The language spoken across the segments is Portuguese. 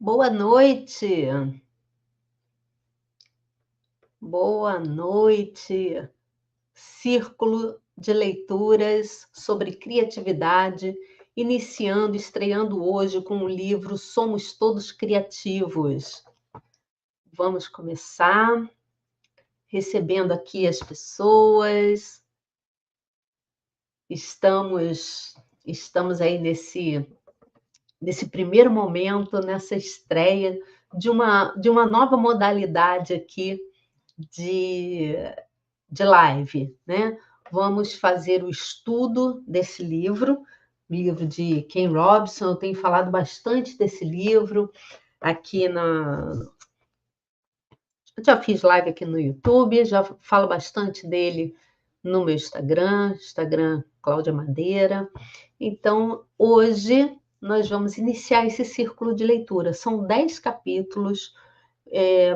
Boa noite, boa noite. Círculo de leituras sobre criatividade, iniciando, estreando hoje com o livro Somos Todos Criativos. Vamos começar recebendo aqui as pessoas. Estamos aí nesse primeiro momento, nessa estreia de uma nova modalidade aqui de live, né? Vamos fazer o estudo desse livro de Ken Robson. Eu tenho falado bastante desse livro aqui eu já fiz live aqui no YouTube, já falo bastante dele no meu Instagram Cláudia Madeira. Então, hoje nós vamos iniciar esse círculo de leitura. São 10 capítulos.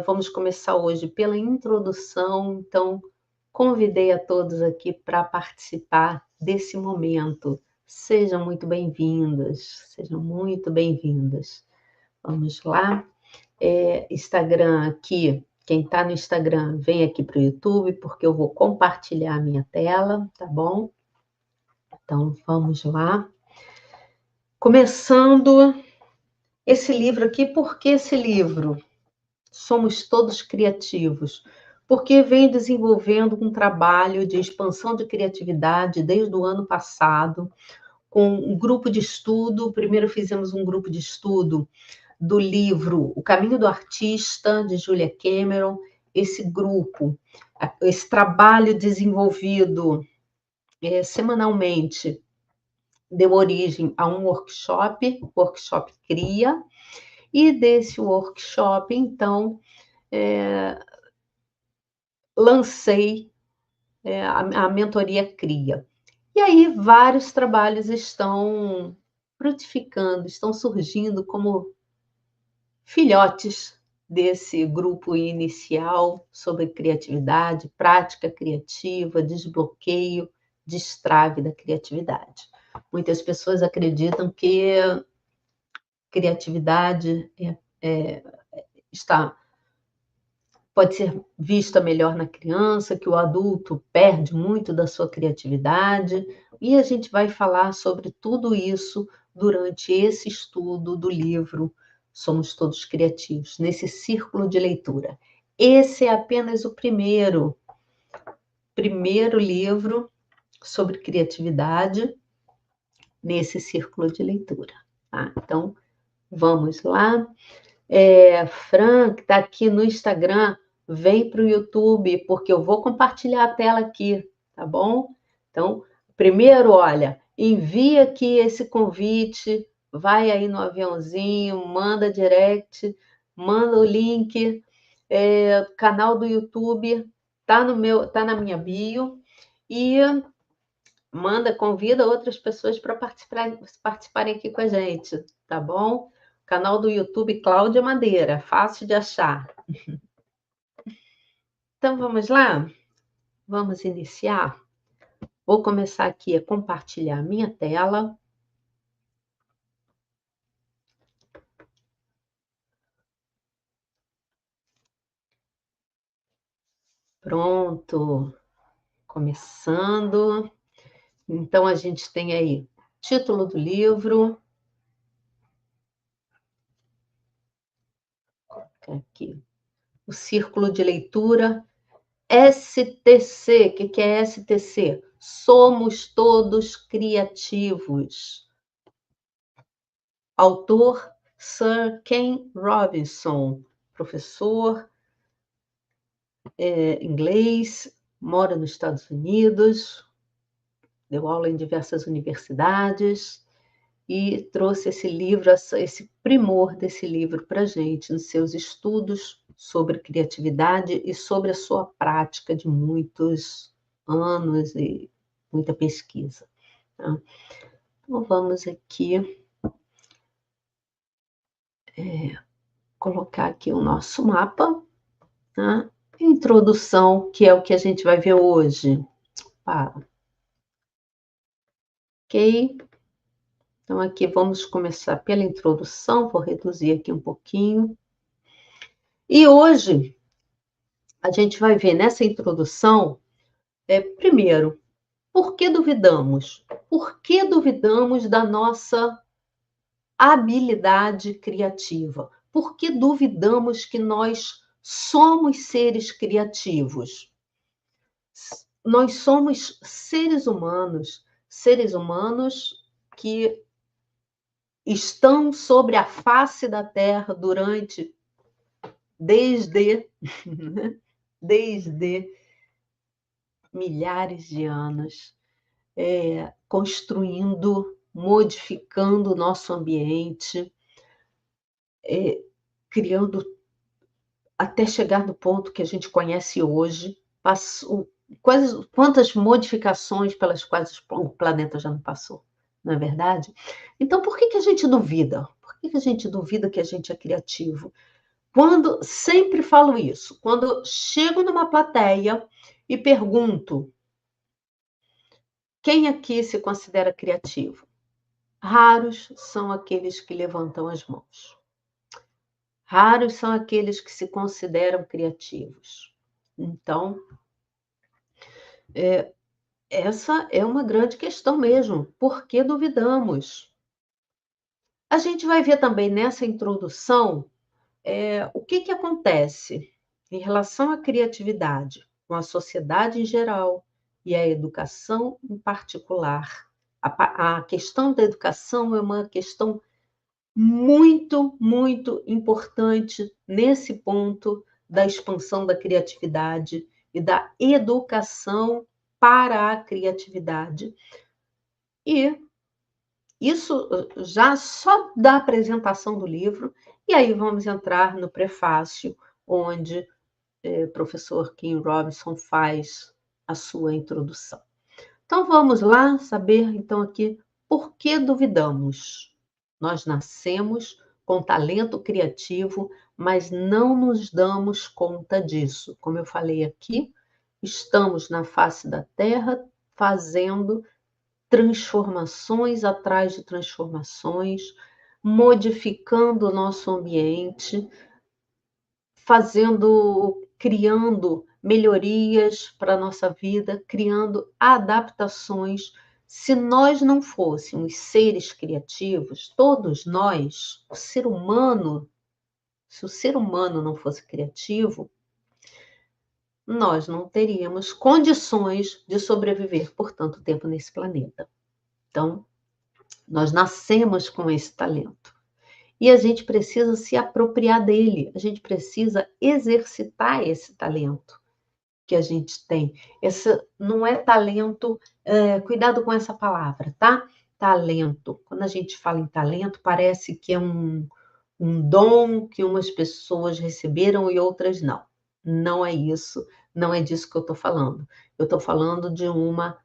Vamos começar hoje pela introdução. Então, convidei a todos aqui para participar desse momento. Sejam muito bem-vindas, sejam muito bem-vindas. Vamos lá. Instagram aqui, quem está no Instagram, vem aqui para o YouTube, porque eu vou compartilhar a minha tela, tá bom? Então, vamos lá. Começando esse livro aqui, por que esse livro? Somos Todos Criativos, porque venho desenvolvendo um trabalho de expansão de criatividade desde o ano passado, com um grupo de estudo. Primeiro fizemos um grupo de estudo do livro O Caminho do Artista, de Julia Cameron. Esse trabalho desenvolvido semanalmente, deu origem a um workshop Cria, e desse workshop, então, lancei a mentoria Cria. E aí vários trabalhos estão frutificando, estão surgindo como filhotes desse grupo inicial sobre criatividade, prática criativa, desbloqueio, destrave da criatividade. Muitas pessoas acreditam que criatividade pode ser vista melhor na criança, que o adulto perde muito da sua criatividade, e a gente vai falar sobre tudo isso durante esse estudo do livro Somos Todos Criativos, nesse círculo de leitura. Esse é apenas o primeiro livro sobre criatividade nesse círculo de leitura. Tá? Então, vamos lá. Fran, que está aqui no Instagram, vem para o YouTube, porque eu vou compartilhar a tela aqui, tá bom? Então, primeiro, olha, envia aqui esse convite, vai aí no aviãozinho, manda direct, manda o link, canal do YouTube, tá na minha bio, e convida outras pessoas para participarem aqui com a gente, tá bom? Canal do YouTube Cláudia Madeira, fácil de achar. Então, vamos lá? Vamos iniciar? Vou começar aqui a compartilhar a minha tela. Pronto. Começando. Então, a gente tem aí título do livro. Aqui. O círculo de leitura. STC. O que é STC? Somos Todos Criativos. Autor Sir Ken Robinson, professor inglês, mora nos Estados Unidos, deu aula em diversas universidades e trouxe esse livro, esse primor desse livro para a gente, nos seus estudos sobre criatividade e sobre a sua prática de muitos anos e muita pesquisa. Tá? Então, vamos aqui colocar aqui o nosso mapa, tá? Introdução, que é o que a gente vai ver hoje. Ok? Então, aqui vamos começar pela introdução, vou reduzir aqui um pouquinho. E hoje a gente vai ver nessa introdução, primeiro, por que duvidamos? Por que duvidamos da nossa habilidade criativa? Por que duvidamos que nós somos seres criativos? Nós somos seres humanos que estão sobre a face da Terra desde, desde milhares de anos, construindo, modificando o nosso ambiente, criando até chegar no ponto que a gente conhece hoje. Quantas modificações pelas quais o planeta já não passou, não é verdade? Então, por que a gente duvida? Por que a gente duvida que a gente é criativo? Sempre falo isso, quando chego numa plateia e pergunto: quem aqui se considera criativo? Raros são aqueles que levantam as mãos. Raros são aqueles que se consideram criativos. Então, essa é uma grande questão mesmo. Por que duvidamos? A gente vai ver também nessa introdução o que acontece em relação à criatividade com a sociedade em geral e a educação em particular. A questão da educação é uma questão muito, muito importante nesse ponto da expansão da criatividade e da educação para a criatividade. E isso já só da apresentação do livro, e aí vamos entrar no prefácio, onde o professor Kim Robinson faz a sua introdução. Então vamos lá saber então aqui por que duvidamos. Nós nascemos com talento criativo, mas não nos damos conta disso. Como eu falei aqui, estamos na face da Terra fazendo transformações atrás de transformações, modificando o nosso ambiente, criando melhorias para a nossa vida, criando adaptações. Se nós não fôssemos seres criativos, todos nós, se o ser humano não fosse criativo, nós não teríamos condições de sobreviver por tanto tempo nesse planeta. Então, nós nascemos com esse talento. E a gente precisa se apropriar dele, a gente precisa exercitar esse talento que a gente tem. Esse não é talento, cuidado com essa palavra, tá? Talento. Quando a gente fala em talento, parece que é um dom que umas pessoas receberam e outras não. Não é isso, não é disso que eu estou falando. Eu estou falando de uma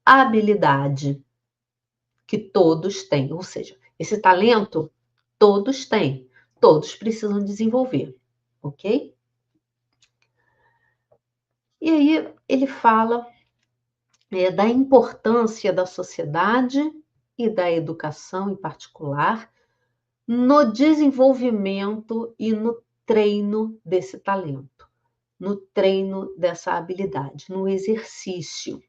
habilidade que todos têm, ou seja, esse talento todos têm, todos precisam desenvolver, ok? E aí ele fala da importância da sociedade e da educação em particular no desenvolvimento e no treino desse talento, no treino dessa habilidade, no exercício.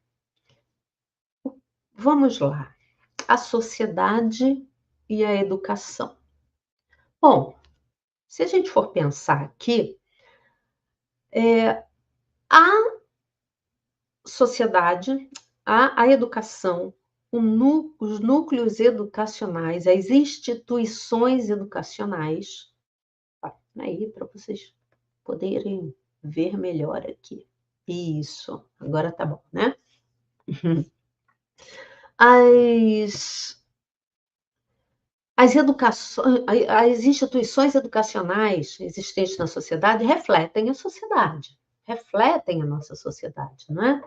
Vamos lá, a sociedade e a educação. Bom, se a gente for pensar aqui, a sociedade, a educação, os núcleos educacionais, as instituições educacionais, aí para vocês poderem ver melhor aqui. Isso, agora tá bom, né? As instituições educacionais existentes na sociedade refletem a sociedade, refletem a nossa sociedade, não é?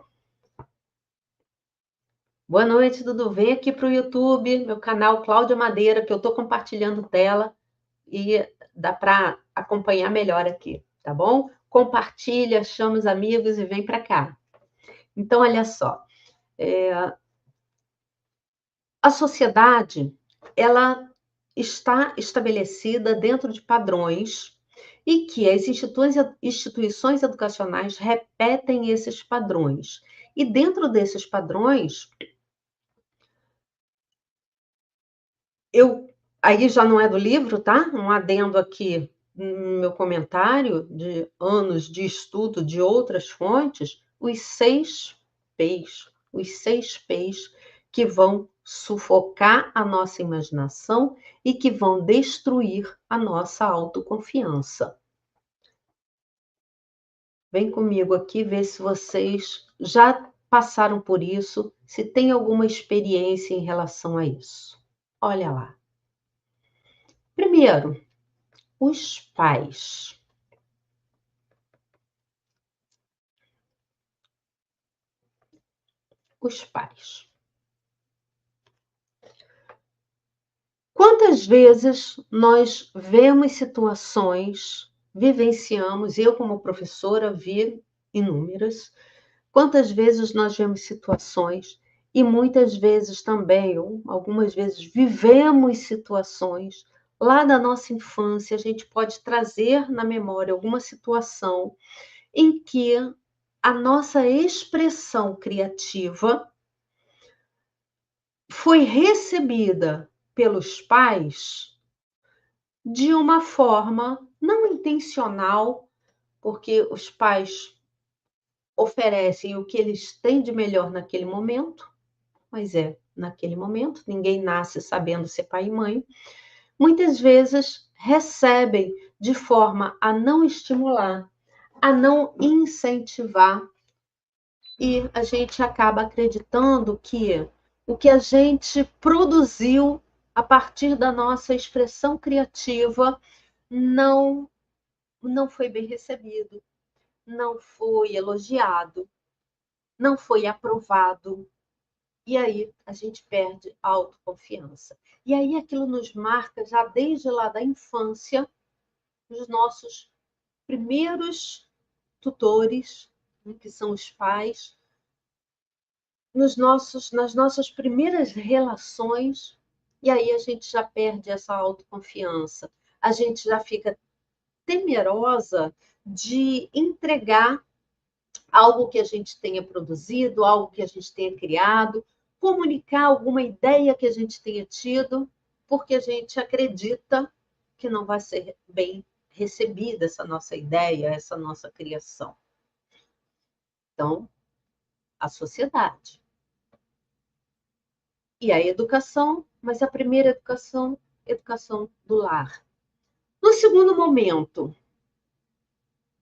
Boa noite, Dudu. Vem aqui para o YouTube, meu canal Cláudia Madeira, que eu estou compartilhando tela e dá para acompanhar melhor aqui, tá bom? Compartilha, chama os amigos e vem para cá. Então, olha só, a sociedade ela está estabelecida dentro de padrões e que as instituições educacionais repetem esses padrões. E dentro desses padrões, aí já não é do livro, tá? Um adendo aqui no meu comentário de anos de estudo de outras fontes, os seis P's que vão sufocar a nossa imaginação e que vão destruir a nossa autoconfiança. Vem comigo aqui ver se vocês já passaram por isso, se tem alguma experiência em relação a isso. Olha lá. Primeiro, os pais. Os pais. Quantas vezes nós vemos situações, vivenciamos, eu como professora vi inúmeras, quantas vezes nós vemos situações e muitas vezes também, ou algumas vezes, vivemos situações lá da nossa infância, a gente pode trazer na memória alguma situação em que a nossa expressão criativa foi recebida pelos pais de uma forma não intencional, porque os pais oferecem o que eles têm de melhor naquele momento, mas é naquele momento, ninguém nasce sabendo ser pai e mãe. Muitas vezes recebem de forma a não estimular, a não incentivar, e a gente acaba acreditando que o que a gente produziu a partir da nossa expressão criativa não foi bem recebido, não foi elogiado, não foi aprovado. E aí a gente perde a autoconfiança. E aí aquilo nos marca já desde lá da infância, os nossos primeiros tutores, né, que são os pais, nas nossas primeiras relações, e aí a gente já perde essa autoconfiança. A gente já fica temerosa de entregar algo que a gente tenha produzido, algo que a gente tenha criado, comunicar alguma ideia que a gente tenha tido, porque a gente acredita que não vai ser bem recebida essa nossa ideia, essa nossa criação. Então, a sociedade. E a educação, mas a primeira educação, educação do lar. No segundo momento,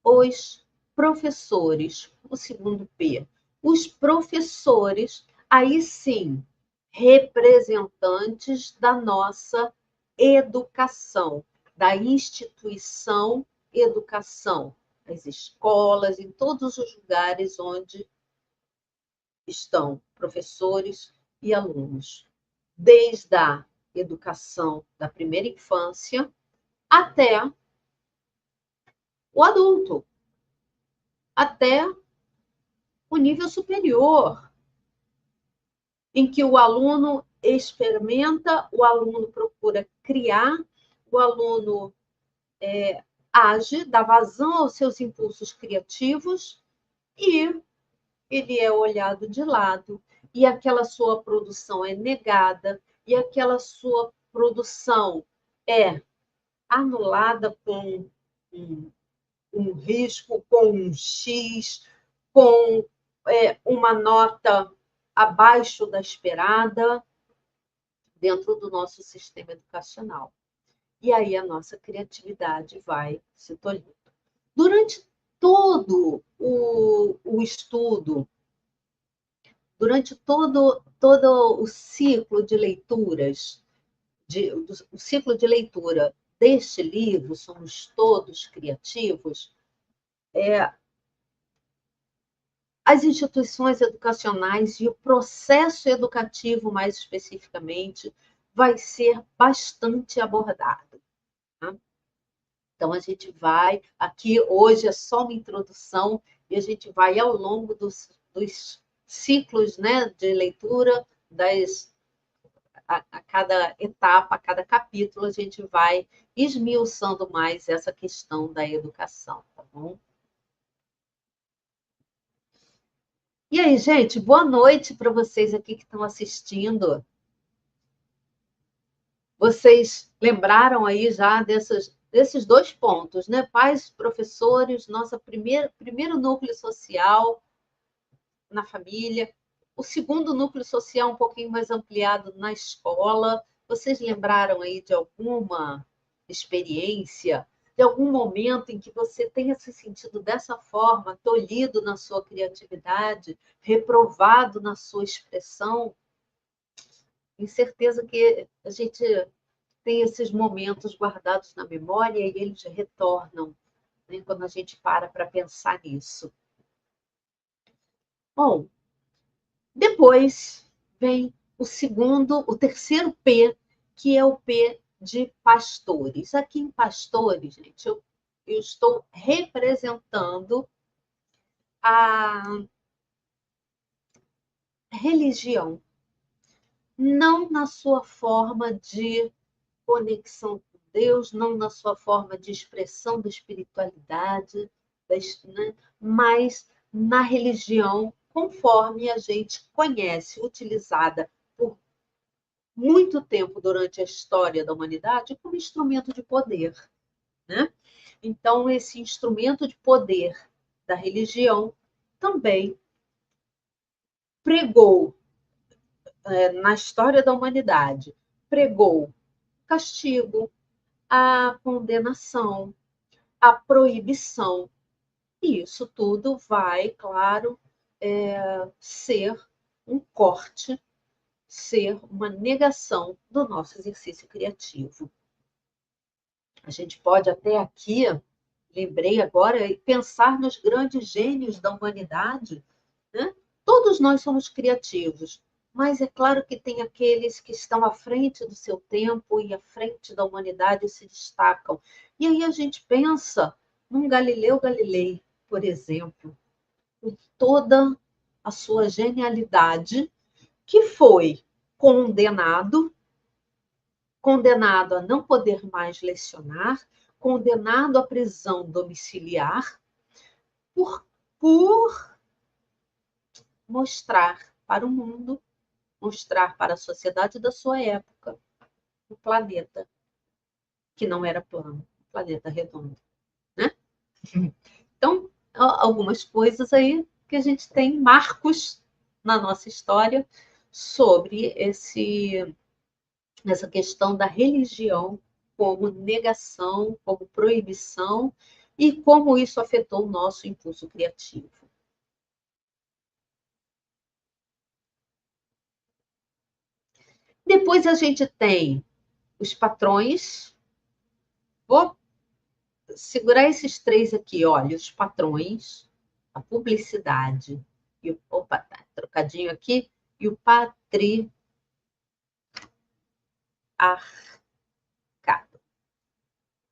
os professores, o segundo P, os professores, aí sim, representantes da nossa educação, da instituição educação, as escolas, em todos os lugares onde estão professores e alunos, desde a educação da primeira infância até o adulto, até o nível superior, em que o aluno experimenta, o aluno procura criar, o aluno age, dá vazão aos seus impulsos criativos e ele é olhado de lado, e aquela sua produção é negada, e aquela sua produção é anulada com um risco, com um X, com uma nota abaixo da esperada dentro do nosso sistema educacional. E aí a nossa criatividade vai se tolhendo. Durante todo o estudo, durante todo o ciclo de leituras, o ciclo de leitura deste livro, Somos Todos Criativos, as instituições educacionais e o processo educativo, mais especificamente, vai ser bastante abordado. Tá? Então, a gente vai, aqui hoje é só uma introdução, e a gente vai ao longo dos ciclos, né, de leitura, a cada etapa, a cada capítulo, a gente vai esmiuçando mais essa questão da educação, tá bom? E aí, gente, boa noite para vocês aqui que estão assistindo. Vocês lembraram aí já desses dois pontos, né? Pais, professores, nossa primeiro núcleo social na família, o segundo núcleo social um pouquinho mais ampliado na escola. Vocês lembraram aí de alguma experiência, de algum momento em que você tenha se sentido dessa forma, tolhido na sua criatividade, reprovado na sua expressão? Tenho certeza que a gente tem esses momentos guardados na memória e eles retornam, né, quando a gente para pensar nisso. Bom, depois vem o terceiro P, que é o P de pastores. Aqui em pastores, gente, eu estou representando a religião, não na sua forma de conexão com Deus, não na sua forma de expressão da espiritualidade, né? Mas na religião, conforme a gente conhece, utilizada por muito tempo durante a história da humanidade como instrumento de poder, né? Então, esse instrumento de poder da religião também pregou, na história da humanidade, pregou castigo, a condenação, a proibição. E isso tudo vai, claro, ser um corte, ser uma negação do nosso exercício criativo. A gente pode até aqui, lembrei agora, pensar nos grandes gênios da humanidade, né? Todos nós somos criativos, mas é claro que tem aqueles que estão à frente do seu tempo e à frente da humanidade e se destacam. E aí a gente pensa num Galileu Galilei, por exemplo, com toda a sua genialidade, que foi condenado a não poder mais lecionar, condenado à prisão domiciliar, por mostrar para o mundo, mostrar para a sociedade da sua época o planeta que não era plano, o planeta redondo, né? Então, algumas coisas aí que a gente tem marcos na nossa história sobre essa questão da religião como negação, como proibição e como isso afetou o nosso impulso criativo. Depois a gente tem os patrões. Vou segurar esses três aqui, olha, os patrões, a publicidade, e opa, tá trocadinho aqui, e o patriarcado.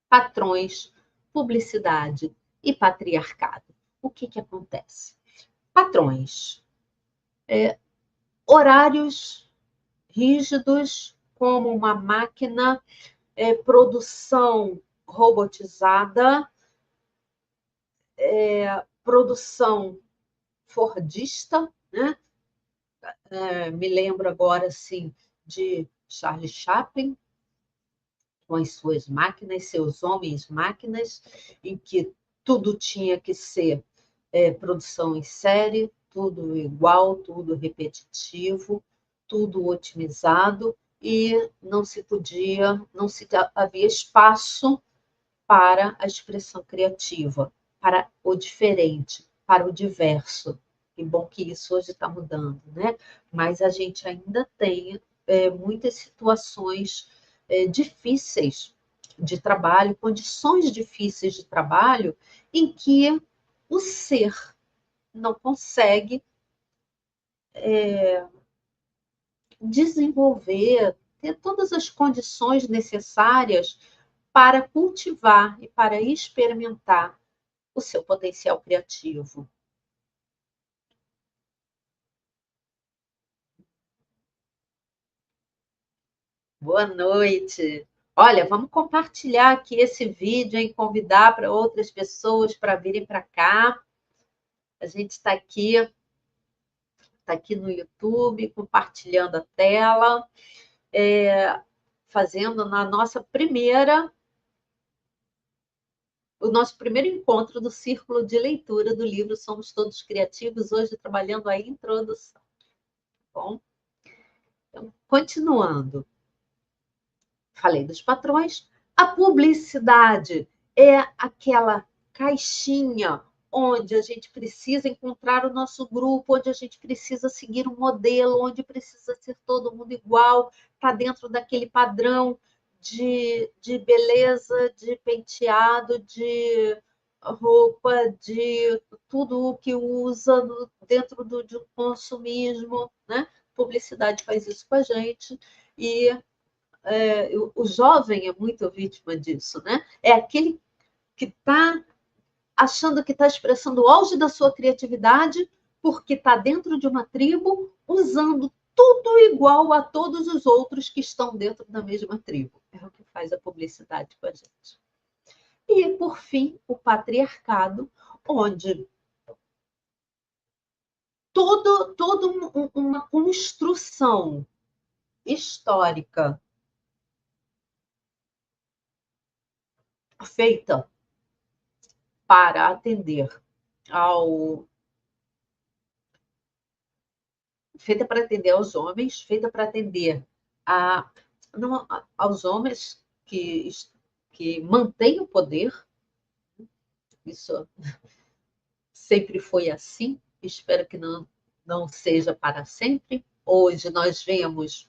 Patrões, publicidade e patriarcado. O que acontece? Patrões, horários rígidos, como uma máquina, produção robotizada, produção fordista, né? Me lembro agora assim de Charlie Chaplin, com as suas máquinas, seus homens-máquinas, em que tudo tinha que ser produção em série, tudo igual, tudo repetitivo, tudo otimizado, e não se havia espaço para a expressão criativa, para o diferente, para o diverso. Que bom que isso hoje está mudando, né? Mas a gente ainda tem muitas situações difíceis de trabalho, condições difíceis de trabalho, em que o ser não consegue desenvolver, ter todas as condições necessárias para cultivar e para experimentar o seu potencial criativo. Boa noite. Olha, vamos compartilhar aqui esse vídeo e convidar para outras pessoas para virem para cá. A gente tá aqui no YouTube, compartilhando a tela, fazendo o nosso primeiro encontro do Círculo de Leitura do livro Somos Todos Criativos, hoje trabalhando a introdução. Tá bom? Então, continuando. Falei dos patrões. A publicidade é aquela caixinha onde a gente precisa encontrar o nosso grupo, onde a gente precisa seguir um modelo, onde precisa ser todo mundo igual, está dentro daquele padrão de beleza, de penteado, de roupa, de tudo o que usa dentro de um consumismo, né? Publicidade faz isso com a gente e o jovem é muito vítima disso, né? É aquele que está achando que está expressando o auge da sua criatividade porque está dentro de uma tribo usando tudo igual a todos os outros que estão dentro da mesma tribo. É o que faz a publicidade com a gente. E, por fim, o patriarcado, onde toda uma construção histórica feita para atender ao feita para atender aos homens, feita para atender a, não, aos homens que mantêm o poder. Isso sempre foi assim, espero que não seja para sempre. Hoje nós vemos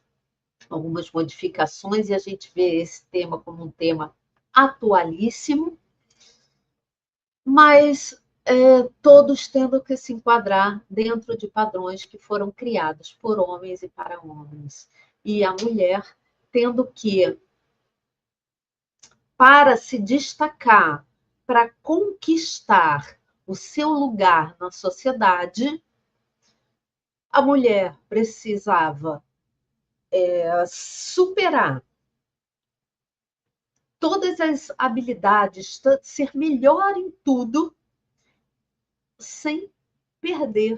algumas modificações e a gente vê esse tema como um tema atualíssimo, mas todos tendo que se enquadrar dentro de padrões que foram criados por homens e para homens. E a mulher tendo que, para se destacar, para conquistar o seu lugar na sociedade, a mulher precisava superar todas as habilidades, ser melhor em tudo, sem perder,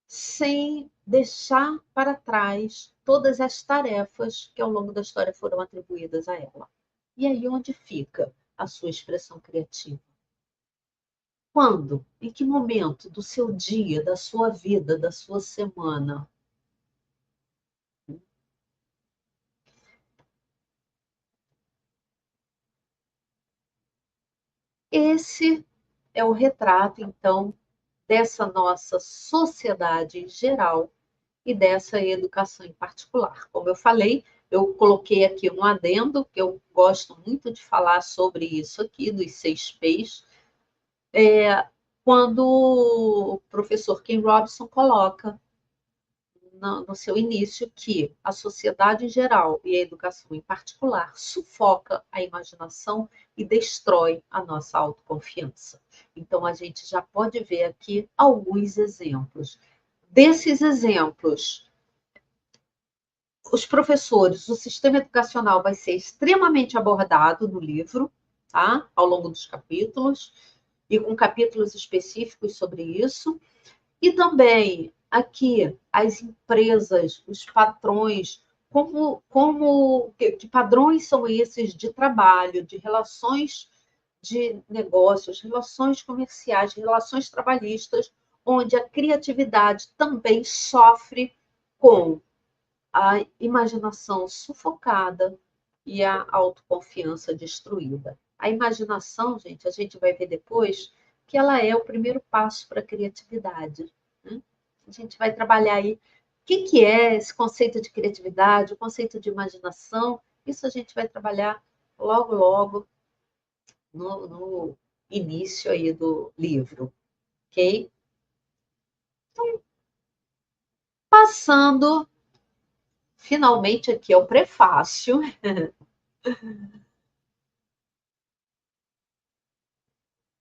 sem deixar para trás todas as tarefas que ao longo da história foram atribuídas a ela. E aí onde fica a sua expressão criativa? Quando? Em que momento do seu dia, da sua vida, da sua semana? Esse é o retrato, então, dessa nossa sociedade em geral e dessa educação em particular. Como eu falei, eu coloquei aqui um adendo, que eu gosto muito de falar sobre isso aqui, dos 6 P's, quando o professor Ken Robinson coloca no seu início que a sociedade em geral e a educação em particular sufoca a imaginação e destrói a nossa autoconfiança. Então, a gente já pode ver aqui alguns exemplos. Desses exemplos, os professores, o sistema educacional vai ser extremamente abordado no livro, tá? Ao longo dos capítulos, e com capítulos específicos sobre isso. E também aqui as empresas, os patrões, que padrões são esses de trabalho, de relações de negócios, relações comerciais, relações trabalhistas, onde a criatividade também sofre com a imaginação sufocada e a autoconfiança destruída. A imaginação, gente, a gente vai ver depois que ela é o primeiro passo para a criatividade, né? A gente vai trabalhar aí o que é esse conceito de criatividade, o conceito de imaginação. Isso a gente vai trabalhar logo, logo no início aí do livro, ok? Passando finalmente aqui ao prefácio,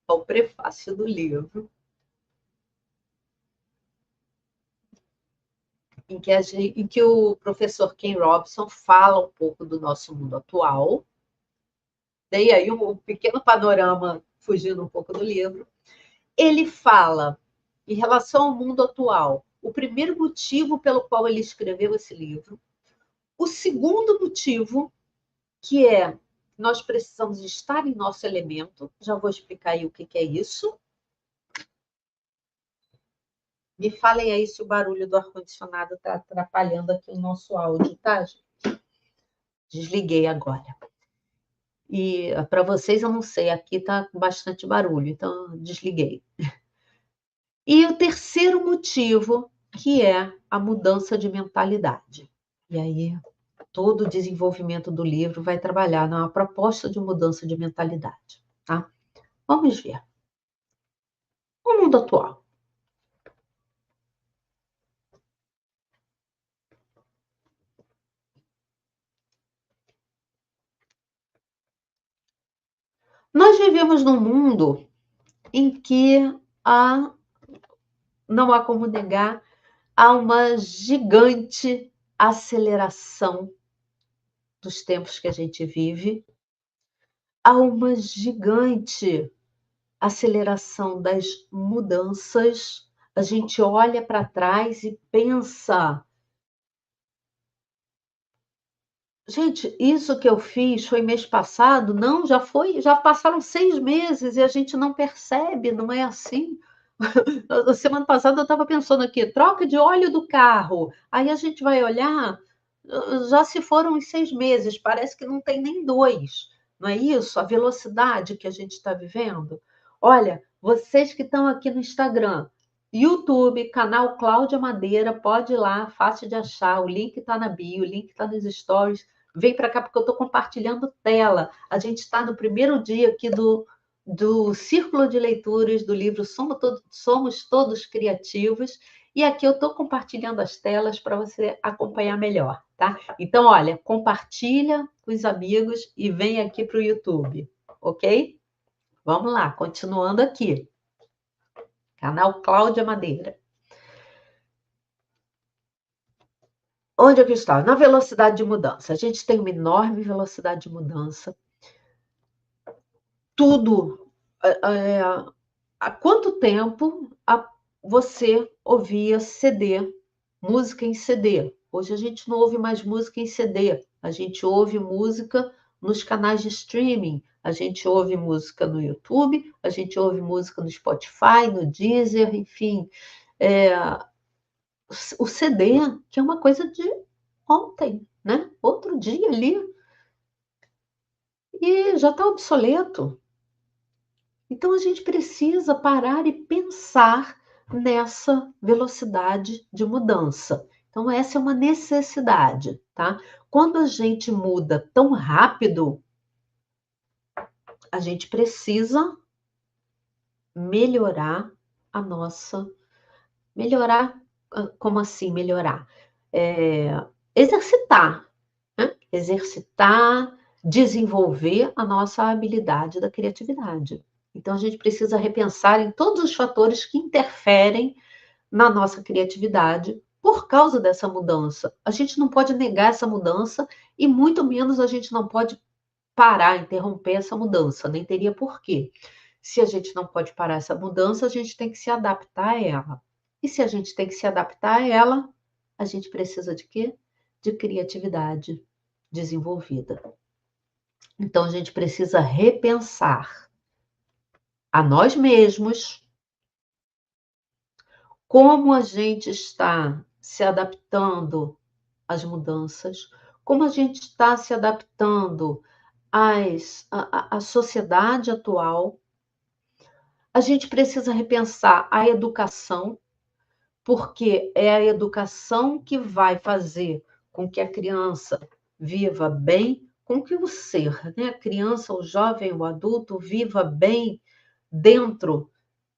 ao prefácio do livro. em que o professor Ken Robson fala um pouco do nosso mundo atual. Dei aí um pequeno panorama, fugindo um pouco do livro. Ele fala, em relação ao mundo atual, o primeiro motivo pelo qual ele escreveu esse livro. O segundo motivo, que é nós precisamos estar em nosso elemento. Já vou explicar aí o que é isso. Me falem aí se o barulho do ar-condicionado está atrapalhando aqui o nosso áudio, tá, gente? Desliguei agora. E para vocês eu não sei, aqui está com bastante barulho, então desliguei. E o terceiro motivo, que é a mudança de mentalidade. E aí, todo o desenvolvimento do livro vai trabalhar numa proposta de mudança de mentalidade, tá? Vamos ver. O mundo atual. Nós vivemos num mundo em que não há como negar, há uma gigante aceleração dos tempos que a gente vive, há uma gigante aceleração das mudanças. A gente olha para trás e pensa: gente, isso que eu fiz foi mês passado? Não, já passaram 6 meses e a gente não percebe, não é assim? Semana passada eu estava pensando aqui, troca de óleo do carro. Aí a gente vai olhar, já se foram os 6 meses, parece que não tem nem 2. Não é isso? A velocidade que a gente está vivendo. Olha, vocês que estão aqui no Instagram, YouTube, canal Cláudia Madeira, pode ir lá, fácil de achar. O link está na bio, o link está nos stories. Vem para cá porque eu estou compartilhando tela. A gente está no primeiro dia aqui do Círculo de Leituras do livro Somos Todos Criativos. E aqui eu estou compartilhando as telas para você acompanhar melhor, tá? Então, olha, compartilha com os amigos e vem aqui para o YouTube, ok? Vamos lá, continuando aqui. Canal Cláudia Madeira. Onde é que está? Na velocidade de mudança. A gente tem uma enorme velocidade de mudança. Tudo. Há quanto tempo você ouvia CD, música em CD? Hoje a gente não ouve mais música em CD. A gente ouve música nos canais de streaming. A gente ouve música no YouTube, a gente ouve música no Spotify, no Deezer, enfim. O CD, que é uma coisa de ontem, né? Outro dia ali, e já está obsoleto. Então a gente precisa parar e pensar nessa velocidade de mudança. Então essa é uma necessidade, tá? Quando a gente muda tão rápido, a gente precisa melhorar a nossa... Melhorar, como assim melhorar? Exercitar, né? Exercitar, desenvolver a nossa habilidade da criatividade. Então, a gente precisa repensar em todos os fatores que interferem na nossa criatividade por causa dessa mudança. A gente não pode negar essa mudança e muito menos a gente não pode parar, interromper essa mudança, nem teria porquê. Se a gente não pode parar essa mudança, a gente tem que se adaptar a ela. E se a gente tem que se adaptar a ela, a gente precisa de quê? De criatividade desenvolvida. Então, a gente precisa repensar a nós mesmos como a gente está se adaptando às mudanças, como a gente está se adaptando à sociedade atual. A gente precisa repensar a educação, porque é a educação que vai fazer com que a criança viva bem, com que o ser, né, a criança, o jovem, o adulto, viva bem dentro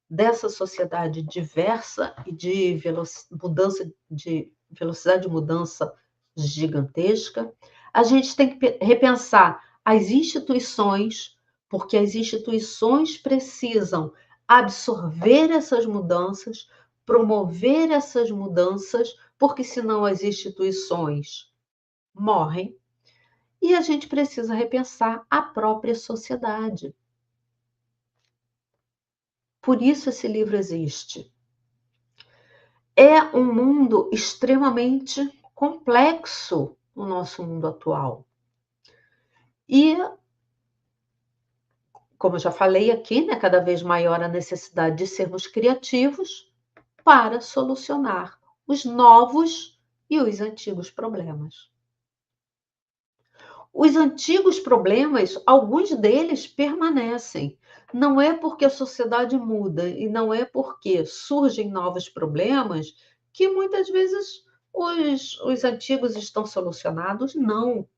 dessa sociedade diversa e de velocidade de mudança gigantesca. A gente tem que repensar as instituições, porque as instituições precisam absorver essas mudanças, promover essas mudanças, porque senão as instituições morrem, e a gente precisa repensar a própria sociedade. Por isso esse livro existe. É um mundo extremamente complexo, o nosso mundo atual. E, como eu já falei aqui, né, cada vez maior a necessidade de sermos criativos para solucionar os novos e os antigos problemas. Os antigos problemas, alguns deles permanecem. Não é porque a sociedade muda e não é porque surgem novos problemas que muitas vezes os antigos estão solucionados, não.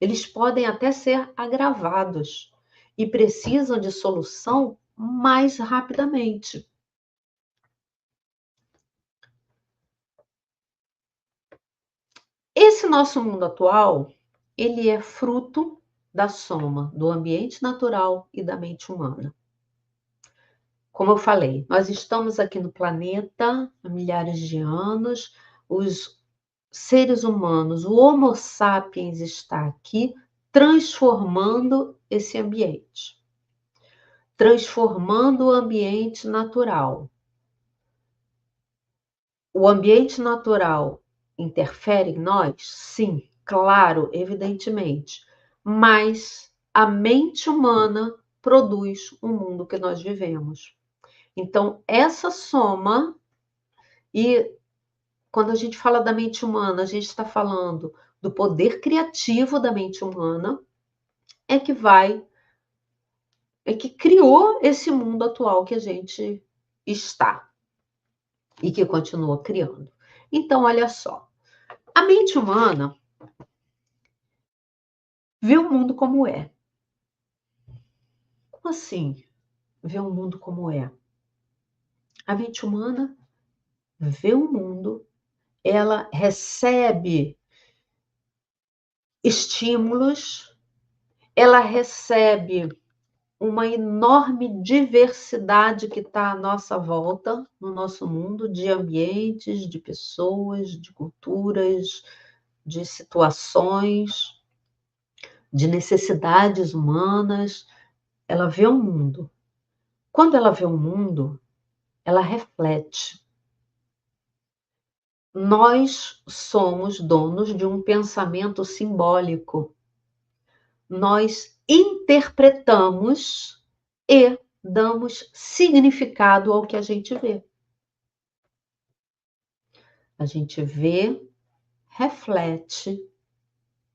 Eles podem até ser agravados e precisam de solução mais rapidamente. Esse nosso mundo atual, ele é fruto da soma do ambiente natural e da mente humana. Como eu falei, nós estamos aqui no planeta há milhares de anos, os seres humanos, o Homo sapiens está aqui transformando esse ambiente, transformando o ambiente natural. O ambiente natural interfere em nós? Sim, claro, evidentemente. Mas a mente humana produz o mundo que nós vivemos. Então, essa soma, e quando a gente fala da mente humana, a gente está falando do poder criativo da mente humana, é que criou esse mundo atual que a gente está e que continua criando. Então, olha só, a mente humana vê o mundo como é. Como assim vê o mundo como é? A mente humana vê o mundo, ela recebe estímulos, ela recebe uma enorme diversidade que está à nossa volta, no nosso mundo, de ambientes, de pessoas, de culturas, de situações, de necessidades humanas. Ela vê o mundo. Quando ela vê o mundo, ela reflete. Nós somos donos de um pensamento simbólico. Nós interpretamos e damos significado ao que a gente vê. A gente vê, reflete,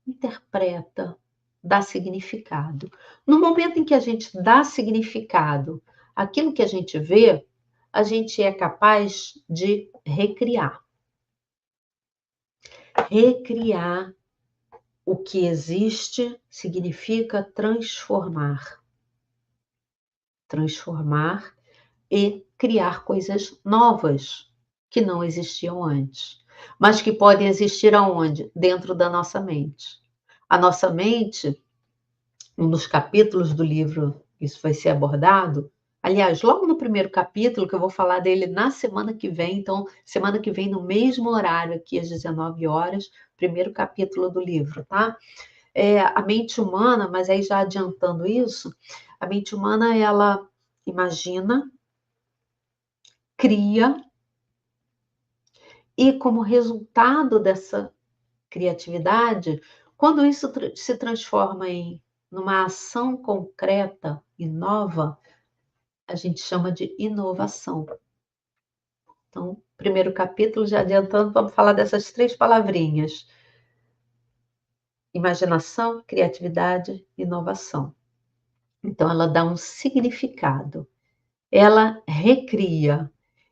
interpreta, dá significado. No momento em que a gente dá significado àquilo que a gente vê, a gente é capaz de recriar. Recriar o que existe significa transformar. Transformar e criar coisas novas que não existiam antes, mas que podem existir aonde? Dentro da nossa mente. A nossa mente, um dos capítulos do livro, isso vai ser abordado. Aliás, logo no primeiro capítulo, que eu vou falar dele na semana que vem, então, semana que vem, no mesmo horário, aqui às 19 horas, primeiro capítulo do livro, tá? A mente humana, mas aí já adiantando isso, a mente humana, ela imagina, cria, e como resultado dessa criatividade, quando isso se transforma numa ação concreta e nova, a gente chama de inovação. Então, primeiro capítulo, já adiantando, vamos falar dessas 3 palavrinhas: imaginação, criatividade, inovação. Então, ela dá um significado, ela recria,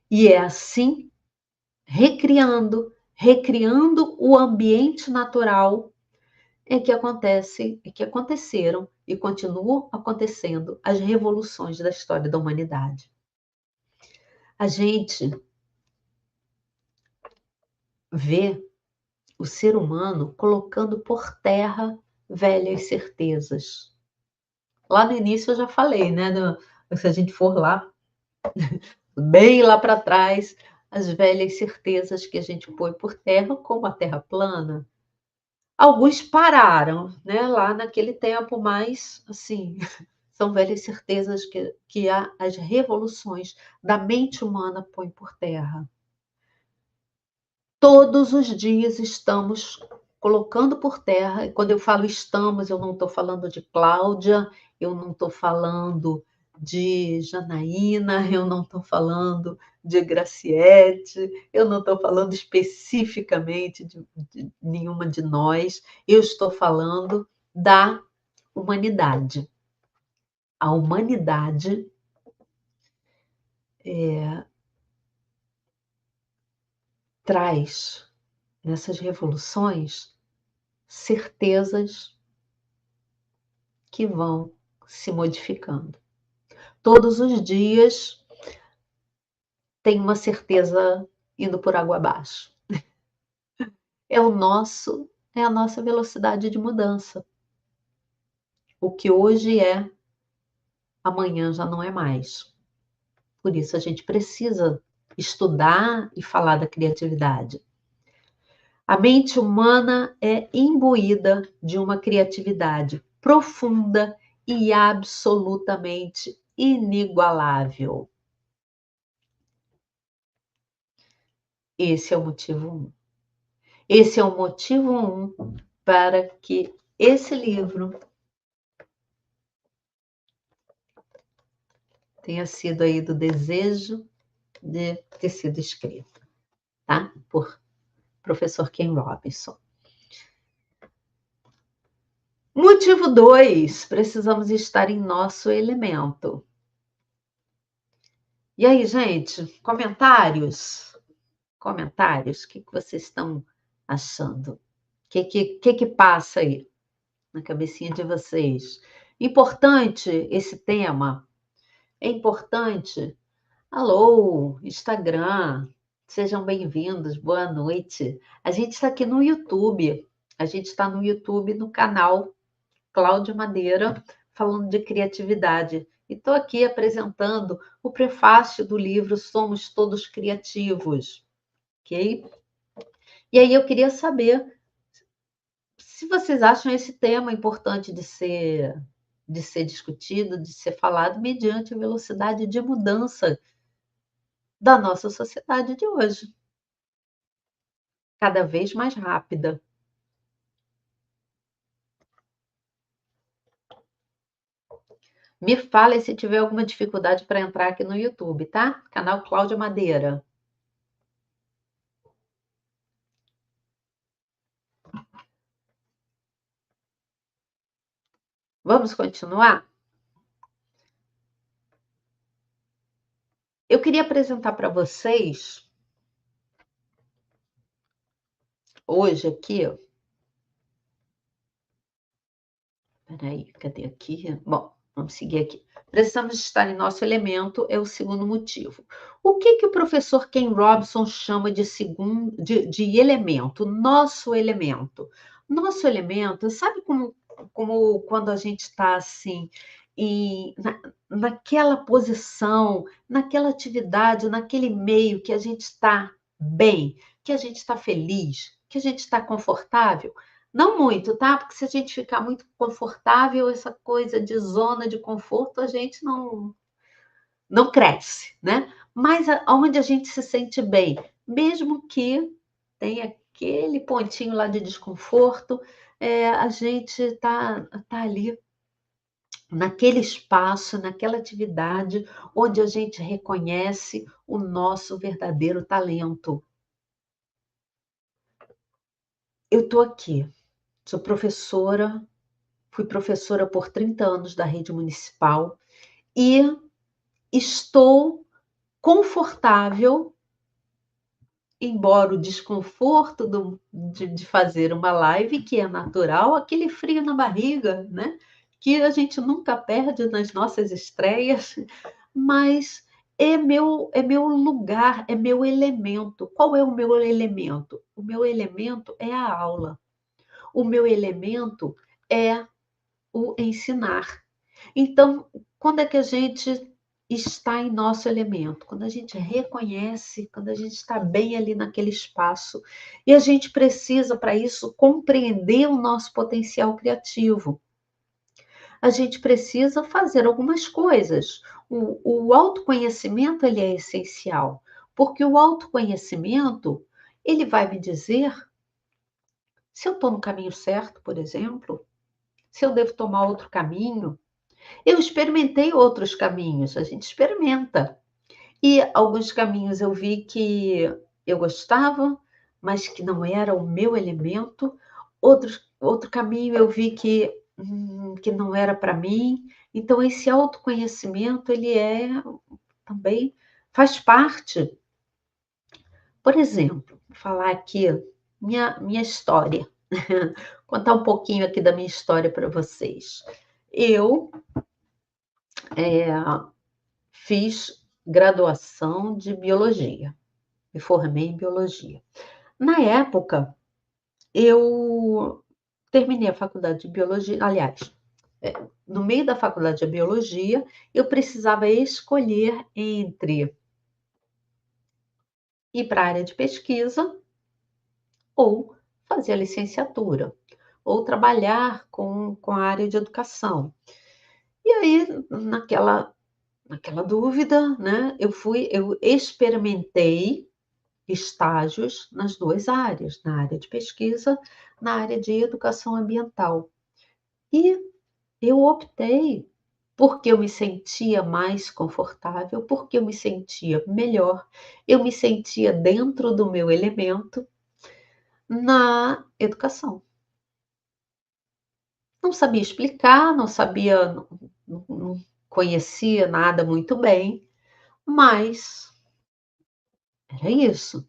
e é assim, recriando o ambiente natural, é que aconteceram e continuam acontecendo as revoluções da história da humanidade. A gente vê o ser humano colocando por terra velhas certezas. Lá no início eu já falei, né? Se a gente for lá, bem lá para trás, as velhas certezas que a gente põe por terra, como a terra plana. Alguns pararam, né, lá naquele tempo, mas, assim, são velhas certezas que as revoluções da mente humana põem por terra. Todos os dias estamos colocando por terra, e quando eu falo estamos, eu não estou falando de Cláudia, eu não estou falando de Janaína, eu não estou falando de Graciete, eu não estou falando especificamente de nenhuma de nós, eu estou falando da humanidade. A humanidade traz nessas revoluções certezas que vão se modificando. Todos os dias tem uma certeza indo por água abaixo. É a nossa velocidade de mudança. O que hoje é, amanhã já não é mais. Por isso a gente precisa estudar e falar da criatividade. A mente humana é imbuída de uma criatividade profunda e absolutamente inigualável. Esse é o motivo 1. Esse é o motivo 1 para que esse livro tenha sido aí do desejo de ter sido escrito, tá? Por professor Ken Robinson. Motivo 2, precisamos estar em nosso elemento. E aí, gente, comentários? Comentários, o que vocês estão achando? O que passa aí na cabecinha de vocês? Importante esse tema? É importante? Alô, Instagram, sejam bem-vindos, boa noite. A gente está aqui no YouTube, a gente está no YouTube, no canal Cláudia Madeira, falando de criatividade. E estou aqui apresentando o prefácio do livro Somos Todos Criativos, ok? E aí eu queria saber se vocês acham esse tema importante de ser discutido, de ser falado, mediante a velocidade de mudança da nossa sociedade de hoje, cada vez mais rápida. Me fala se tiver alguma dificuldade para entrar aqui no YouTube, tá? Canal Cláudia Madeira. Vamos continuar? Eu queria apresentar para vocês hoje aqui. Peraí, cadê aqui? Bom, vamos seguir aqui. Precisamos estar em nosso elemento é o segundo motivo. O que o professor Ken Robinson chama de elemento? Nosso elemento. Nosso elemento, sabe como quando a gente está assim, naquela posição, naquela atividade, naquele meio que a gente está bem, que a gente está feliz, que a gente está confortável? Não muito, tá? Porque se a gente ficar muito confortável, essa coisa de zona de conforto, a gente não cresce, né? Mas onde a gente se sente bem, mesmo que tenha aquele pontinho lá de desconforto, a gente tá ali naquele espaço, naquela atividade onde a gente reconhece o nosso verdadeiro talento. Eu estou aqui, sou professora. Fui professora por 30 anos da rede municipal e estou confortável, embora o desconforto de fazer uma live, que é natural, aquele frio na barriga, né? Que a gente nunca perde nas nossas estreias, mas é meu lugar, é meu elemento. Qual é o meu elemento? O meu elemento é a aula. O meu elemento é o ensinar. Então, quando é que a gente está em nosso elemento, quando a gente reconhece, quando a gente está bem ali naquele espaço, e a gente precisa, para isso, compreender o nosso potencial criativo. A gente precisa fazer algumas coisas. O autoconhecimento ele é essencial, porque o autoconhecimento ele vai me dizer se eu estou no caminho certo, por exemplo, se eu devo tomar outro caminho. Eu experimentei outros caminhos, a gente experimenta. E alguns caminhos eu vi que eu gostava, mas que não era o meu elemento. Outro caminho eu vi que não era para mim. Então esse autoconhecimento ele também faz parte. Por exemplo, vou falar aqui minha história, contar um pouquinho aqui da minha história para vocês. Eu, fiz graduação de biologia, me formei em biologia. Na época, eu terminei a faculdade de biologia, aliás, no meio da faculdade de biologia, eu precisava escolher entre ir para a área de pesquisa ou fazer a licenciatura, ou trabalhar com a área de educação. E aí, naquela dúvida, né, eu experimentei estágios nas 2 áreas, na área de pesquisa, na área de educação ambiental. E eu optei, porque eu me sentia mais confortável, porque eu me sentia melhor, eu me sentia dentro do meu elemento na educação. Não sabia explicar, não conhecia nada muito bem, mas era isso.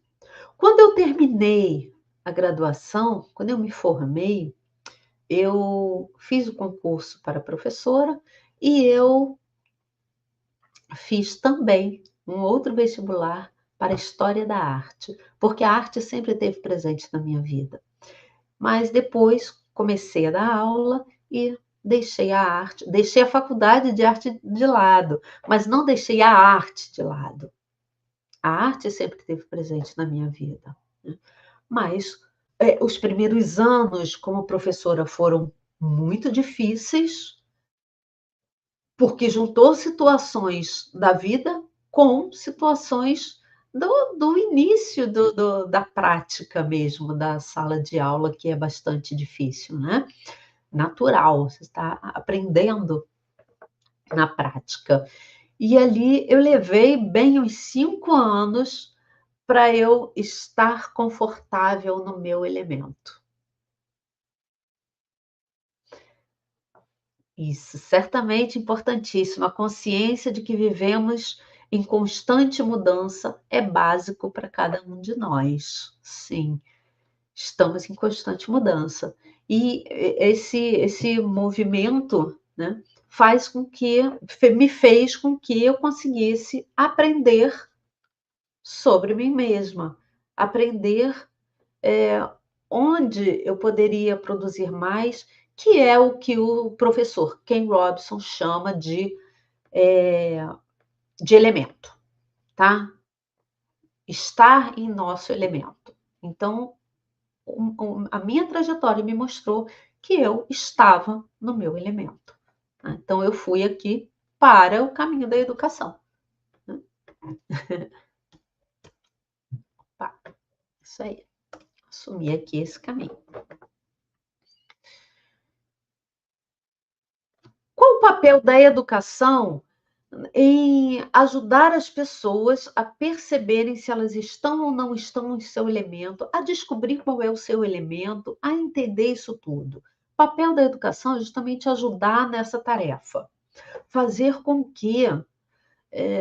Quando eu terminei a graduação, quando eu me formei, eu fiz o concurso para professora e eu fiz também um outro vestibular para História da Arte, porque a arte sempre esteve presente na minha vida. Mas depois comecei a dar aula e deixei a faculdade de arte de lado, mas não deixei a arte de lado. A arte sempre esteve presente na minha vida, né. Mas, os primeiros anos como professora foram muito difíceis, porque juntou situações da vida com situações do início da prática mesmo, da sala de aula, que é bastante difícil, né. Natural, você está aprendendo na prática. E ali eu levei bem uns 5 anos para eu estar confortável no meu elemento. Isso, certamente importantíssimo. A consciência de que vivemos em constante mudança é básico para cada um de nós. Sim, estamos em constante mudança. E esse movimento, né, faz com que me fez com que eu conseguisse aprender sobre mim mesma, aprender onde eu poderia produzir mais, que é o que o professor Ken Robson chama de elemento, tá? Estar em nosso elemento. Então, a minha trajetória me mostrou que eu estava no meu elemento, tá? Então, eu fui aqui para o caminho da educação, né? Pá, isso aí, assumi aqui esse caminho. Qual o papel da educação em ajudar as pessoas a perceberem se elas estão ou não estão em seu elemento, a descobrir qual é o seu elemento, a entender isso tudo? O papel da educação é justamente ajudar nessa tarefa, fazer com que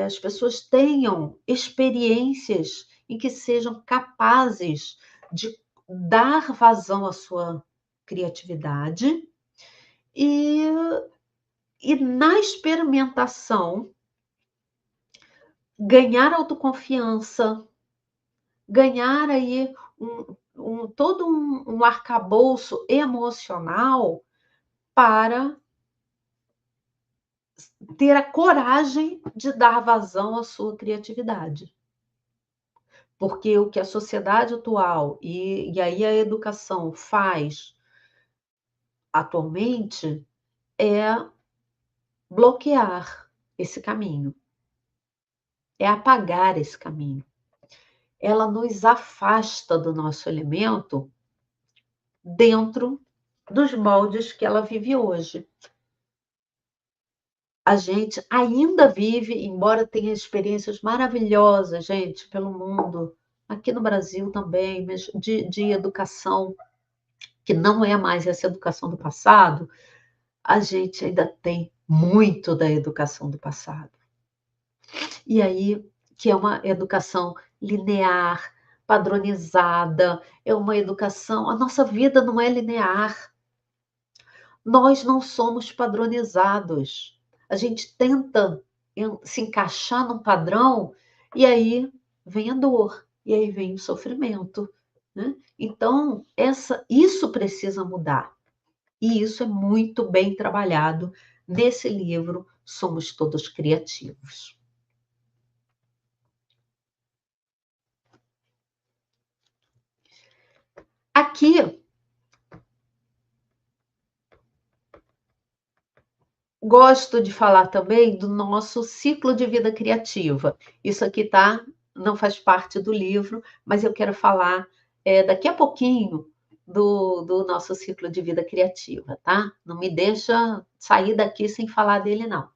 as pessoas tenham experiências em que sejam capazes de dar vazão à sua criatividade e, e na experimentação ganhar autoconfiança, ganhar aí todo um arcabouço emocional para ter a coragem de dar vazão à sua criatividade. Porque o que a sociedade atual e aí a educação faz atualmente é bloquear esse caminho, é apagar esse caminho. Ela nos afasta do nosso elemento dentro dos moldes que ela vive hoje. A gente ainda vive, embora tenha experiências maravilhosas, gente, pelo mundo, aqui no Brasil também, mas de educação, que não é mais essa educação do passado, a gente ainda tem muito da educação do passado. E aí, que é uma educação linear, padronizada, é uma educação. A nossa vida não é linear. Nós não somos padronizados. A gente tenta se encaixar num padrão e aí vem a dor, e aí vem o sofrimento, né? Então, isso precisa mudar. E isso é muito bem trabalhado nesse livro Somos Todos Criativos. Aqui, gosto de falar também do nosso ciclo de vida criativa. Isso aqui não faz parte do livro, mas eu quero falar daqui a pouquinho do nosso ciclo de vida criativa, tá? Não me deixa sair daqui sem falar dele, não.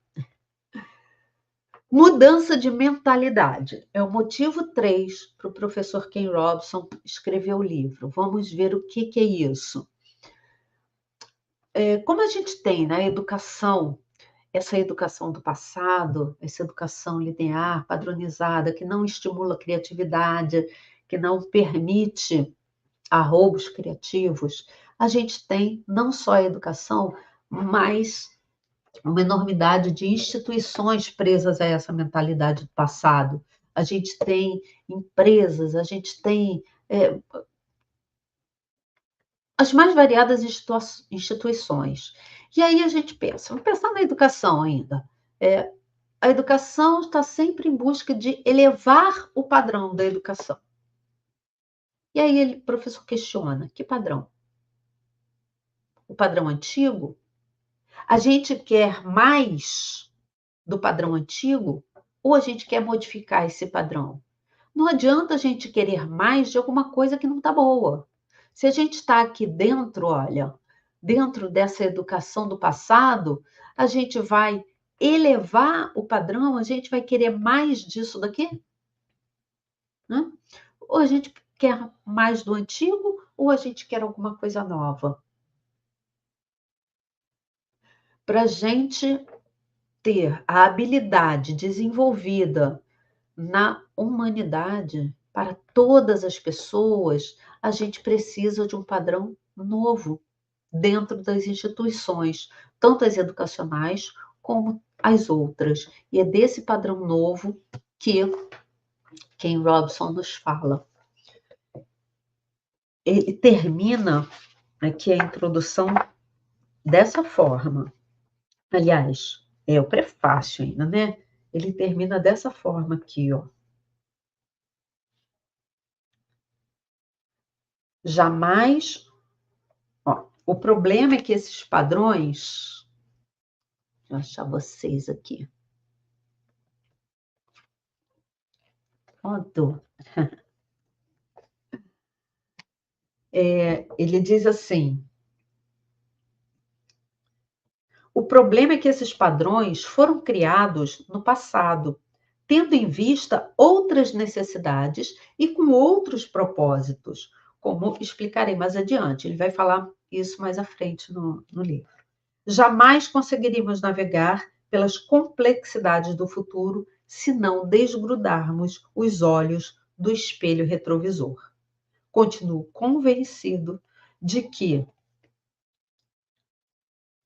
Mudança de mentalidade é o motivo 3 para o professor Ken Robson escrever o livro. Vamos ver o que é isso. Como a gente tem na educação, essa educação do passado, essa educação linear, padronizada, que não estimula a criatividade, que não permite arroubos criativos, a gente tem não só a educação, mas uma enormidade de instituições presas a essa mentalidade do passado. A gente tem empresas, a gente tem as mais variadas instituições. E aí a gente pensa, vamos pensar na educação ainda. A educação está sempre em busca de elevar o padrão da educação. E aí o professor questiona, que padrão? O padrão antigo? A gente quer mais do padrão antigo ou a gente quer modificar esse padrão? Não adianta a gente querer mais de alguma coisa que não está boa. Se a gente está aqui dentro, olha, dentro dessa educação do passado, a gente vai elevar o padrão, a gente vai querer mais disso daqui? Né? Ou a gente quer mais do antigo ou a gente quer alguma coisa nova? Para a gente ter a habilidade desenvolvida na humanidade, para todas as pessoas, a gente precisa de um padrão novo dentro das instituições, tanto as educacionais como as outras. E é desse padrão novo que Ken Robson nos fala. Ele termina aqui a introdução dessa forma. Aliás, é o prefácio ainda, né? Ele termina dessa forma aqui, ó. Jamais. Ó, o problema é que esses padrões. Vou achar vocês aqui. Pronto. Ele diz assim: o problema é que esses padrões foram criados no passado, tendo em vista outras necessidades e com outros propósitos, como explicarei mais adiante. Ele vai falar isso mais à frente no livro. Jamais conseguiríamos navegar pelas complexidades do futuro se não desgrudarmos os olhos do espelho retrovisor. Continuo convencido de que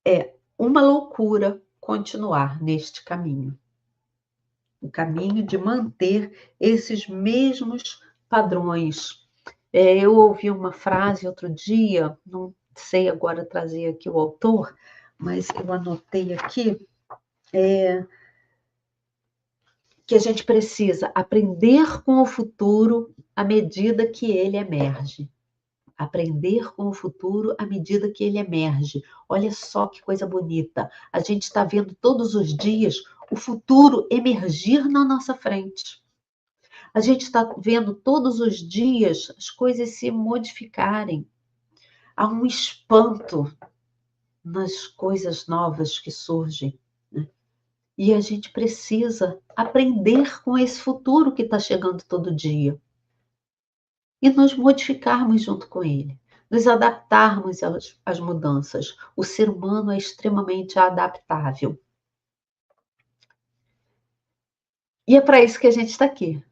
é uma loucura continuar neste caminho. O caminho de manter esses mesmos padrões. Eu ouvi uma frase outro dia, não sei agora trazer aqui o autor, mas eu anotei aqui, que a gente precisa aprender com o futuro à medida que ele emerge. Aprender com o futuro à medida que ele emerge. Olha só que coisa bonita. A gente está vendo todos os dias o futuro emergir na nossa frente. A gente está vendo todos os dias as coisas se modificarem. Há um espanto nas coisas novas que surgem, né? E a gente precisa aprender com esse futuro que está chegando todo dia e nos modificarmos junto com ele, nos adaptarmos às mudanças. O ser humano é extremamente adaptável. E é para isso que a gente está aqui.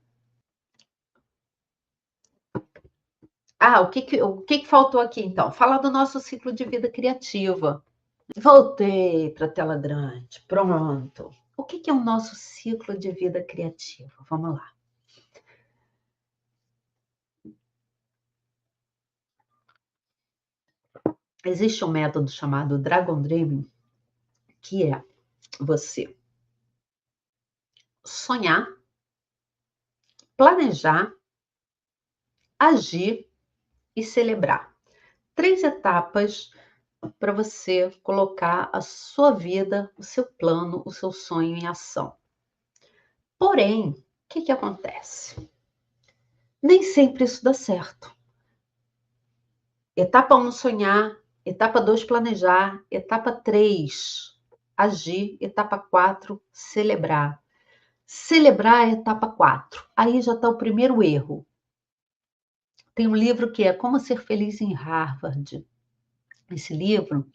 O que faltou aqui, então? Falar do nosso ciclo de vida criativa. Voltei para a tela grande. Pronto. O que é o nosso ciclo de vida criativa? Vamos lá. Existe um método chamado Dragon Dreaming, que é você sonhar, planejar, agir e celebrar. 3 etapas para você colocar a sua vida, o seu plano, o seu sonho em ação. Porém, o que acontece? Nem sempre isso dá certo. Etapa 1, sonhar. Etapa 2, planejar. Etapa 3, agir. Etapa 4, celebrar. Celebrar é a etapa 4. Aí já está o primeiro erro. Tem um livro que é Como Ser Feliz em Harvard. Esse livro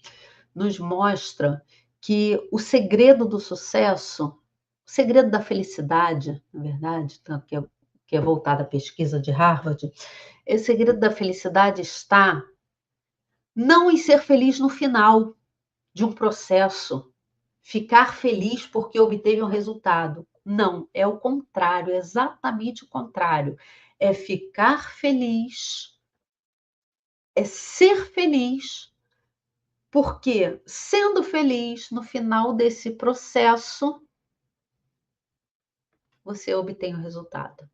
nos mostra que o segredo do sucesso, o segredo da felicidade, na verdade, que é voltada à pesquisa de Harvard, o segredo da felicidade está não em ser feliz no final de um processo, ficar feliz porque obteve um resultado. Não, é o contrário, é exatamente o contrário. É ficar feliz, é ser feliz, porque sendo feliz no final desse processo, você obtém o resultado.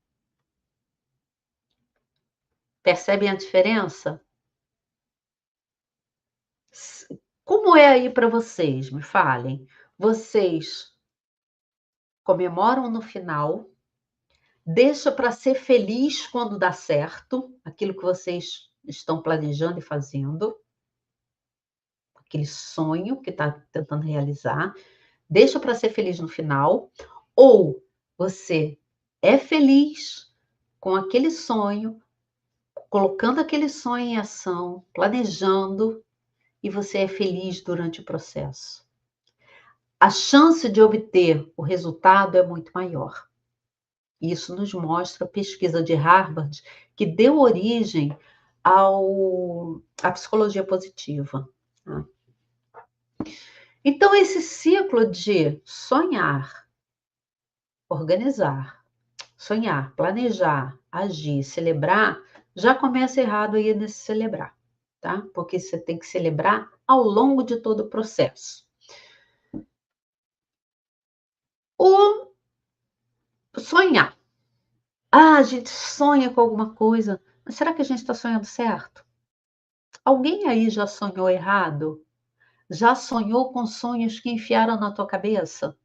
Percebem a diferença? Como é aí para vocês? Me falem. Vocês comemoram no final, deixa para ser feliz quando dá certo, aquilo que vocês estão planejando e fazendo, aquele sonho que está tentando realizar, deixa para ser feliz no final, ou você é feliz com aquele sonho, colocando aquele sonho em ação, planejando, e você é feliz durante o processo. A chance de obter o resultado é muito maior. Isso nos mostra a pesquisa de Harvard, que deu origem à psicologia positiva. Tá? Então, esse ciclo de sonhar, organizar, sonhar, planejar, agir, celebrar, já começa errado aí nesse celebrar, tá? Porque você tem que celebrar ao longo de todo o processo. O sonhar. A gente sonha com alguma coisa, mas será que a gente está sonhando certo? Alguém aí já sonhou errado? Já sonhou com sonhos que enfiaram na tua cabeça?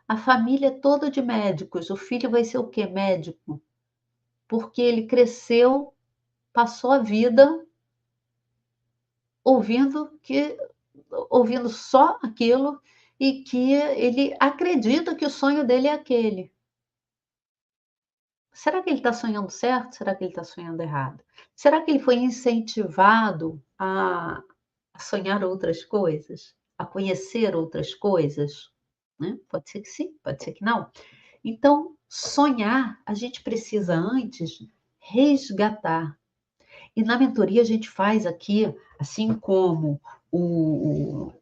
A família é toda de médicos, o filho vai ser o quê? Médico. Porque ele cresceu, passou a vida ouvindo ouvindo só aquilo e que ele acredita que o sonho dele é aquele. Será que ele está sonhando certo? Será que ele está sonhando errado? Será que ele foi incentivado a sonhar outras coisas? A conhecer outras coisas? Né? Pode ser que sim, pode ser que não. Então, sonhar, a gente precisa antes resgatar. E na mentoria a gente faz aqui, assim como o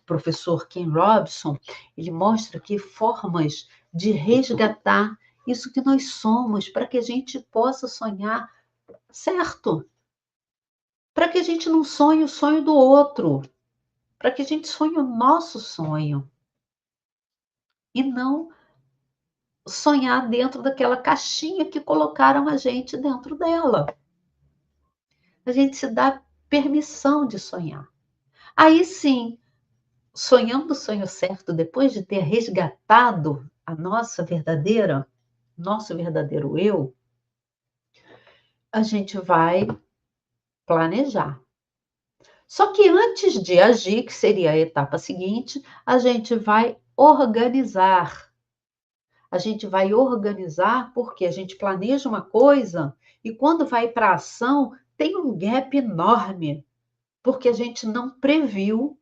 professor Ken Robson, ele mostra aqui formas de resgatar isso que nós somos, para que a gente possa sonhar certo. Para que a gente não sonhe o sonho do outro. para que a gente sonhe o nosso sonho e não sonhar dentro daquela caixinha que colocaram a gente dentro dela. A gente se dá permissão de sonhar. Aí sim, sonhando o sonho certo, depois de ter resgatado a nosso verdadeiro eu, a gente vai planejar. Só que antes de agir, que seria a etapa seguinte, a gente vai organizar. A gente vai organizar porque a gente planeja uma coisa e quando vai para a ação, tem um gap enorme, porque a gente não previu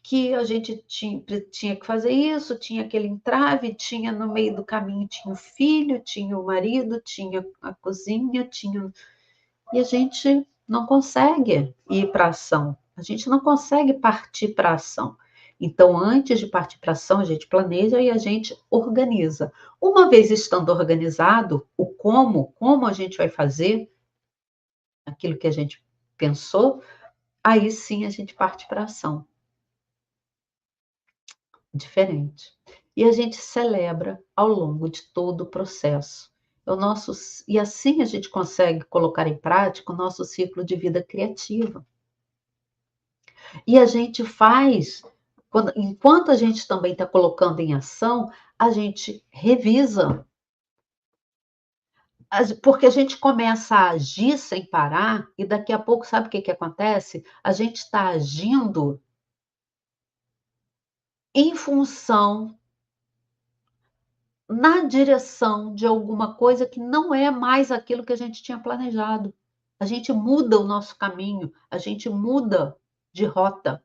que a gente tinha que fazer isso, tinha aquele entrave, tinha no meio do caminho, tinha o filho, tinha o marido, tinha a cozinha, tinha. E a gente não consegue ir para a ação, a gente não consegue partir para a ação. Então, antes de partir para a ação, a gente planeja e a gente organiza. Uma vez estando organizado, o como a gente vai fazer aquilo que a gente pensou, aí sim a gente parte para a ação. Diferente. E a gente celebra ao longo de todo o processo. E assim a gente consegue colocar em prática o nosso ciclo de vida criativa. E a gente faz, enquanto a gente também está colocando em ação, a gente revisa. Porque a gente começa a agir sem parar, e daqui a pouco, sabe o que acontece? A gente está agindo em função na direção de alguma coisa que não é mais aquilo que a gente tinha planejado. A gente muda o nosso caminho, a gente muda de rota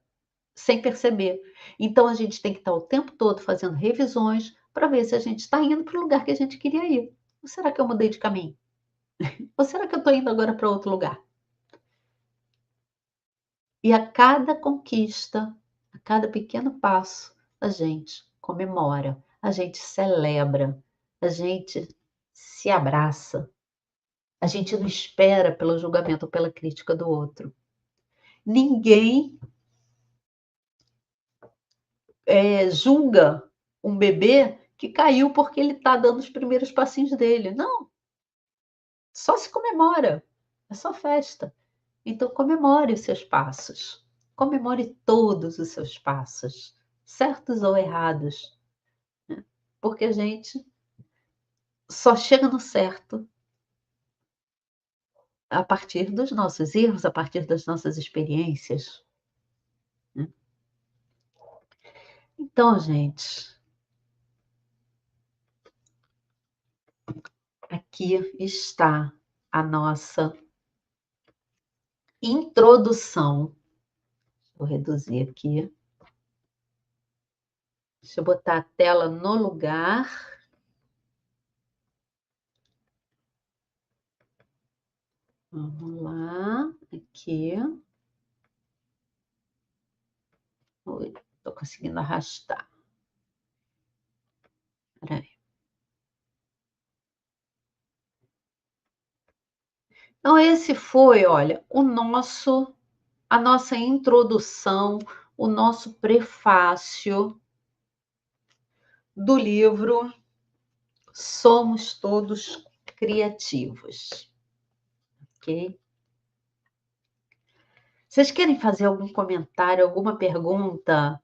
sem perceber. Então a gente tem que estar o tempo todo fazendo revisões para ver se a gente está indo para o lugar que a gente queria ir. Ou será que eu mudei de caminho? Ou será que eu estou indo agora para outro lugar? E a cada conquista, a cada pequeno passo, a gente comemora, a gente celebra, a gente se abraça, a gente não espera pelo julgamento ou pela crítica do outro. Ninguém julga um bebê que caiu porque ele está dando os primeiros passinhos dele. Não, só se comemora, é só festa. Então comemore os seus passos, comemore todos os seus passos, certos ou errados, porque a gente só chega no certo a partir dos nossos erros, a partir das nossas experiências, né? Então, gente, aqui está a nossa introdução. Vou reduzir aqui. Deixa eu botar a tela no lugar. Vamos lá, aqui. Estou conseguindo arrastar. Espera aí. Então, esse foi, olha, a nossa introdução, o nosso prefácio do livro Somos Todos Criativos, ok? Vocês querem fazer algum comentário, alguma pergunta?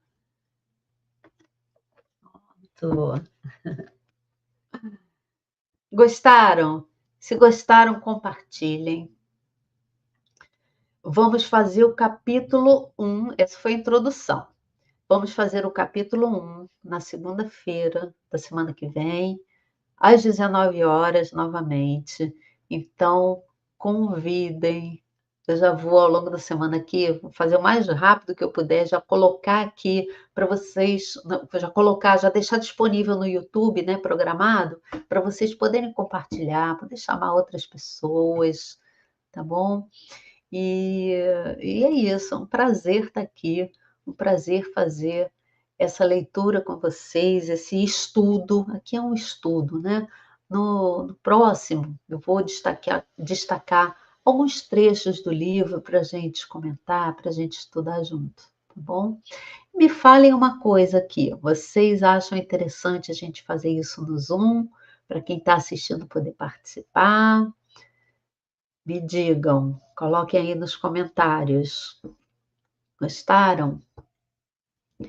Gostaram? Se gostaram, compartilhem. Vamos fazer o capítulo 1, essa foi a introdução. Vamos fazer o capítulo 1 na segunda-feira da semana que vem, às 19 horas novamente. Então, convidem. Eu já vou ao longo da semana aqui, vou fazer o mais rápido que eu puder, já colocar aqui para vocês, já colocar, já deixar disponível no YouTube, né, programado, para vocês poderem compartilhar, poder chamar outras pessoas, tá bom? E, e é isso, é um prazer estar aqui, um prazer fazer essa leitura com vocês, esse estudo. Aqui é um estudo, né? No próximo, eu vou destacar alguns trechos do livro para a gente comentar, para a gente estudar junto, tá bom? Me falem uma coisa aqui, vocês acham interessante a gente fazer isso no Zoom, para quem está assistindo poder participar? Me digam, coloquem aí nos comentários. Gostaram?